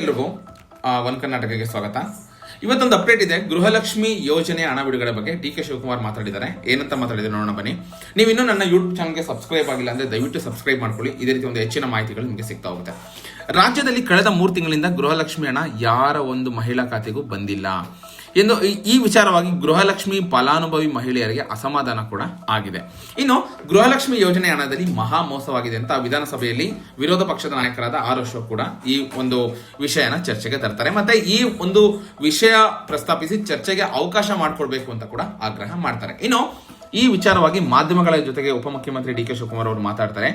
ಎಲ್ರಿಗೂ ಒನ್ ಕರ್ನಾಟಕಕ್ಕೆ ಸ್ವಾಗತ. ಇವತ್ತೊಂದು ಅಪ್ಡೇಟ್ ಇದೆ. ಗೃಹಲಕ್ಷ್ಮಿ ಯೋಜನೆ ಹಣ ಬಿಡುಗಡೆ ಬಗ್ಗೆ ಡಿ ಕೆ ಶಿವಕುಮಾರ್ ಮಾತಾಡಿದ್ದಾರೆ. ಏನಂತ ಮಾತಾಡಿದ್ರೆ ನೋಡೋಣ ಬನ್ನಿ. ನೀವು ಇನ್ನೂ ನನ್ನ ಯೂಟ್ಯೂಬ್ ಚಾನಲ್ಗೆ ಸಬ್ಸ್ಕ್ರೈಬ್ ಆಗಿಲ್ಲ ಅಂದ್ರೆ ದಯವಿಟ್ಟು ಸಬ್ಸ್ಕ್ರೈಬ್ ಮಾಡ್ಕೊಳ್ಳಿ. ಇದೇ ರೀತಿ ಒಂದು ಹೆಚ್ಚಿನ ಮಾಹಿತಿಗಳು ನಿಮಗೆ ಸಿಗ್ತಾ ಹೋಗುತ್ತೆ. ರಾಜ್ಯದಲ್ಲಿ ಕಳೆದ 3 ತಿಂಗಳಿಂದ ಗೃಹಲಕ್ಷ್ಮಿ ಹಣ ಯಾರ ಒಂದು ಮಹಿಳಾ ಖಾತೆಗೂ ಬಂದಿಲ್ಲ ಎಂದು ಈ ವಿಚಾರವಾಗಿ ಗೃಹಲಕ್ಷ್ಮಿ ಫಲಾನುಭವಿ ಮಹಿಳೆಯರಿಗೆ ಅಸಮಾಧಾನ ಕೂಡ ಆಗಿದೆ. ಇನ್ನು ಗೃಹಲಕ್ಷ್ಮಿ ಯೋಜನೆ ಹಣದಲ್ಲಿ ಮಹಾ ಮೋಸವಾಗಿದೆ ಅಂತ ವಿಧಾನಸಭೆಯಲ್ಲಿ ವಿರೋಧ ಪಕ್ಷದ ನಾಯಕರಾದ ಆರ್ ಅಶೋಕ್ ಕೂಡ ಈ ಒಂದು ವಿಷಯನ ಚರ್ಚೆಗೆ ತರ್ತಾರೆ. ಮತ್ತೆ ಈ ಒಂದು ವಿಷಯ ಪ್ರಸ್ತಾಪಿಸಿ ಚರ್ಚೆಗೆ ಅವಕಾಶ ಮಾಡಿಕೊಡ್ಬೇಕು ಅಂತ ಕೂಡ ಆಗ್ರಹ ಮಾಡ್ತಾರೆ. ಇನ್ನು ಈ ವಿಚಾರವಾಗಿ ಮಾಧ್ಯಮಗಳ ಜೊತೆಗೆ ಉಪಮುಖ್ಯಮಂತ್ರಿ ಡಿ ಕೆ ಶಿವಕುಮಾರ್ ಅವರು ಮಾತಾಡ್ತಾರೆ.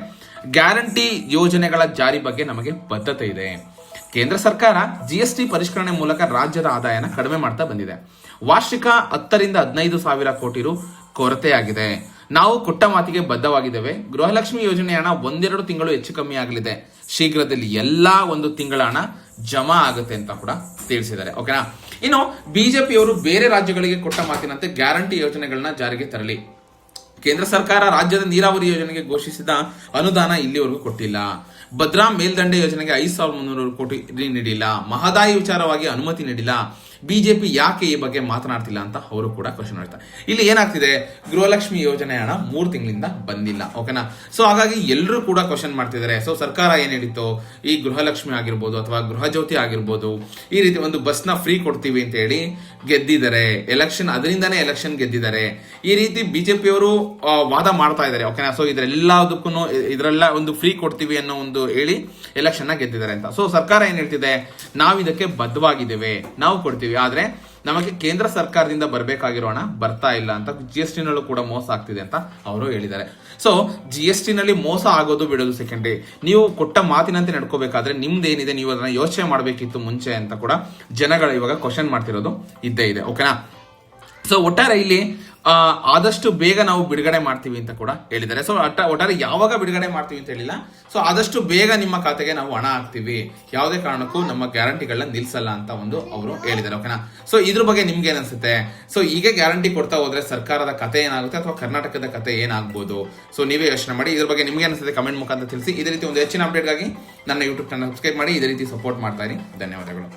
ಗ್ಯಾರಂಟಿ ಯೋಜನೆಗಳ ಜಾರಿ ಬಗ್ಗೆ ನಮಗೆ ಬದ್ಧತೆ ಇದೆ. ಕೇಂದ್ರ ಸರ್ಕಾರ ಜಿಎಸ್ಟಿ ಪರಿಷ್ಕರಣೆ ಮೂಲಕ ರಾಜ್ಯದ ಆದಾಯನ ಕಡಿಮೆ ಮಾಡ್ತಾ ಬಂದಿದೆ. ವಾರ್ಷಿಕ 10 ರಿಂದ 15 ಸಾವಿರ ಕೋಟಿ ರು ಕೊರತೆಯಾಗಿದೆ. ನಾವು ಕೊಟ್ಟ ಮಾತಿಗೆ ಬದ್ಧವಾಗಿದ್ದೇವೆ. ಗೃಹಲಕ್ಷ್ಮಿ ಯೋಜನೆ ಹಣ 1-2 ತಿಂಗಳು ಹೆಚ್ಚು ಕಮ್ಮಿ ಆಗಲಿದೆ. ಶೀಘ್ರದಲ್ಲಿ ಎಲ್ಲಾ ಒಂದು ತಿಂಗಳ ಹಣ ಜಮಾ ಆಗುತ್ತೆ ಅಂತ ಕೂಡ ತಿಳಿಸಿದ್ದಾರೆ. ಓಕೆನಾ. ಇನ್ನು ಬಿಜೆಪಿಯವರು ಬೇರೆ ರಾಜ್ಯಗಳಿಗೆ ಕೊಟ್ಟ ಮಾತಿನಂತೆ ಗ್ಯಾರಂಟಿ ಯೋಜನೆಗಳನ್ನ ಜಾರಿಗೆ ತರಲಿ. ಕೇಂದ್ರ ಸರ್ಕಾರ ರಾಜ್ಯದ ನೀರಾವರಿ ಯೋಜನೆಗೆ ಘೋಷಿಸಿದ ಅನುದಾನ ಇಲ್ಲಿವರೆಗೂ ಕೊಟ್ಟಿಲ್ಲ. ಭದ್ರಾ ಮೇಲ್ದಂಡೆ ಯೋಜನೆಗೆ 5,300 ಕೋಟಿ ನೀಡಿಲ್ಲ. ಮಹದಾಯಿ ವಿಚಾರವಾಗಿ ಅನುಮತಿ ನೀಡಿಲ್ಲ. ಬಿಜೆಪಿ ಯಾಕೆ ಈ ಬಗ್ಗೆ ಮಾತನಾಡ್ತಿಲ್ಲ ಅಂತ ಅವರು ಕೂಡ ಕ್ವಶನ್ ಮಾಡ್ತಾರೆ. ಇಲ್ಲಿ ಏನಾಗ್ತಿದೆ, ಗೃಹಲಕ್ಷ್ಮಿ ಯೋಜನೆ ಹಣ 3 ತಿಂಗಳಿಂದ ಬಂದಿಲ್ಲ. ಓಕೆನಾ. ಸೊ ಹಾಗಾಗಿ ಎಲ್ಲರೂ ಕೂಡ ಕ್ವಶನ್ ಮಾಡ್ತಿದ್ದಾರೆ. ಸೊ ಸರ್ಕಾರ ಏನ್ ಹೇಳಿತ್ತು, ಈ ಗೃಹಲಕ್ಷ್ಮಿ ಆಗಿರ್ಬೋದು ಅಥವಾ ಗೃಹ ಜ್ಯೋತಿ ಆಗಿರ್ಬೋದು, ಈ ರೀತಿ ಒಂದು ಬಸ್ನ ಫ್ರೀ ಕೊಡ್ತೀವಿ ಅಂತ ಹೇಳಿ ಗೆದ್ದಿದ್ದಾರೆ ಎಲೆಕ್ಷನ್. ಅದರಿಂದಾನೇ ಎಲೆಕ್ಷನ್ ಗೆದ್ದಿದ್ದಾರೆ. ಈ ರೀತಿ ಬಿಜೆಪಿಯವರು ವಾದ ಮಾಡ್ತಾ ಇದ್ದಾರೆ. ಓಕೆನಾ. ಸೊ ಇದರೆಲ್ಲ ಒಂದು ಫ್ರೀ ಕೊಡ್ತೀವಿ ಅನ್ನೋ ಒಂದು ಹೇಳಿ ಎಲೆಕ್ಷನ್ ನ ಗೆದ್ದಿದ್ದಾರೆ ಅಂತ. ಸೊ ಸರ್ಕಾರ ಏನ್ ಹೇಳ್ತಿದೆ, ನಾವು ಇದಕ್ಕೆ ಬದ್ಧವಾಗಿದ್ದೇವೆ, ನಾವು ಕೊಡ್ತೀವಿ, ಆದ್ರೆ ನಮಗೆ ಕೇಂದ್ರ ಸರ್ಕಾರದಿಂದ ಬರಬೇಕಾಗಿರೋ ಹಣ ಬರ್ತಾ ಇಲ್ಲ ಅಂತ. ಜಿಎಸ್ಟಿ ನಲ್ಲೂ ಕೂಡ ಮೋಸ ಆಗ್ತಿದೆ ಅಂತ ಅವರು ಹೇಳಿದ್ದಾರೆ. ಸೊ ಜಿಎಸ್ಟಿ ನಲ್ಲಿ ಮೋಸ ಆಗೋದು ಬಿಡೋದು ಸೆಕೆಂಡರಿ. ನೀವು ಕೊಟ್ಟ ಮಾತಿನಂತೆ ನಡ್ಕೋಬೇಕಾದ್ರೆ ನಿಮ್ದೇನಿದೆ ನೀವು ಅದನ್ನ ಯೋಚನೆ ಮಾಡಬೇಕಿತ್ತು ಮುಂಚೆ ಅಂತ ಕೂಡ ಜನಗಳು ಇವಾಗ ಕ್ವಶನ್ ಮಾಡ್ತಿರೋದು ಇದ್ದೇ ಇದೆ. ಓಕೆನಾ. ಸೊ ಒಟ್ಟಾರೆ ಇಲ್ಲಿ ಆದಷ್ಟು ಬೇಗ ನಾವು ಬಿಡುಗಡೆ ಮಾಡ್ತೀವಿ ಅಂತ ಕೂಡ ಹೇಳಿದ್ದಾರೆ. ಸೊ ಒಟ್ಟಾರೆ ಯಾವಾಗ ಬಿಡುಗಡೆ ಮಾಡ್ತೀವಿ ಅಂತ ಹೇಳಿಲ್ಲ. ಸೊ ಆದಷ್ಟು ಬೇಗ ನಿಮ್ಮ ಖಾತೆಗೆ ನಾವು ಹಣ ಹಾಕ್ತೀವಿ, ಯಾವುದೇ ಕಾರಣಕ್ಕೂ ನಮ್ಮ ಗ್ಯಾರಂಟಿಗಳನ್ನ ನಿಲ್ಸಲ್ಲ ಅಂತ ಒಂದು ಅವರು ಹೇಳಿದ್ದಾರೆ. ಓಕೆನಾ. ಸೊ ಇದ್ರ ಬಗ್ಗೆ ನಿಮ್ಗೆ ಏನಿಸುತ್ತೆ? ಸೊ ಈಗ ಗ್ಯಾರಂಟಿ ಕೊಡ್ತಾ ಹೋದ್ರೆ ಸರ್ಕಾರದ ಕತೆ ಏನಾಗುತ್ತೆ ಅಥವಾ ಕರ್ನಾಟಕದ ಕತೆ ಏನಾಗ್ಬೋದು? ಸೊ ನೀವೇ ಯೋಚನೆ ಮಾಡಿ. ಇದ್ರ ಬಗ್ಗೆ ನಿಮ್ಗೆ ಅನಿಸುತ್ತೆ ಕಮೆಂಟ್ ಮುಖಾಂತರ ತಿಳಿಸಿ. ಇದೇ ರೀತಿ ಒಂದು ಹೆಚ್ಚಿನ ಅಪ್ಡೇಟ್ಗಾಗಿ ನನ್ನ ಯೂಟ್ಯೂಬ್ ಚಾನಲ್ ಸಬ್ಸ್ಕ್ರೈಬ್ ಮಾಡಿ. ಇದೇ ರೀತಿ ಸಪೋರ್ಟ್ ಮಾಡ್ತಾ ಇರಿ. ಧನ್ಯವಾದಗಳು.